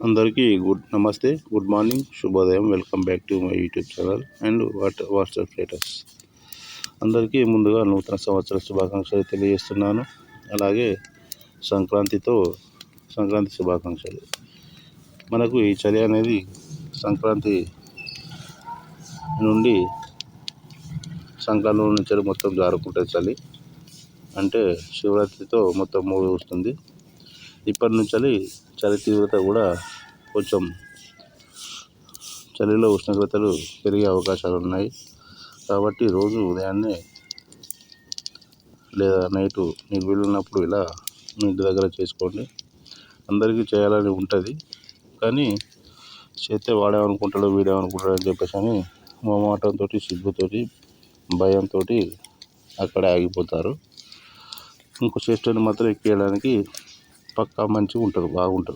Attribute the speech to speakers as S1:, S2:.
S1: అందరికీ నమస్తే, good morning, శుభోదయం. Welcome back to my YouTube channel and WhatsApp status. అందరికీ ముందుగా నూతన సంవత్సర శుభాకాంక్షలు తెలియజేస్తున్నాను. అలాగే సంక్రాంతి శుభాకాంక్షలు. మనకు ఈ చలి అనేది సంక్రాంతి నుండి సంక్రాంతి నుంచి మొత్తం జారుకుంటుంది. చలి అంటే శివరాత్రితో మొత్తం మూడు వస్తుంది. ఇప్పటి నుంచి చలి తీవ్రత కూడా కొంచెం, చలిలో ఉష్ణోగ్రతలు పెరిగే అవకాశాలు ఉన్నాయి. కాబట్టి రోజు ఉదయాన్నే లేదా నైటు మీకు వీలున్నప్పుడు ఇలా మీ ఇంటి దగ్గర చేసుకోండి. అందరికీ చేయాలని ఉంటుంది, కానీ చేస్తే వాడేమనుకుంటాడో వీడేమనుకుంటాడో అని చెప్పేసి అని మొహమాటంతో, సిగ్గుతోటి, భయంతో అక్కడే ఆగిపోతారు. ఇంకో చేష్టని మాత్రం ఎక్కేయడానికి పక్కా మంచిగా ఉంటారు, బాగుంటారు.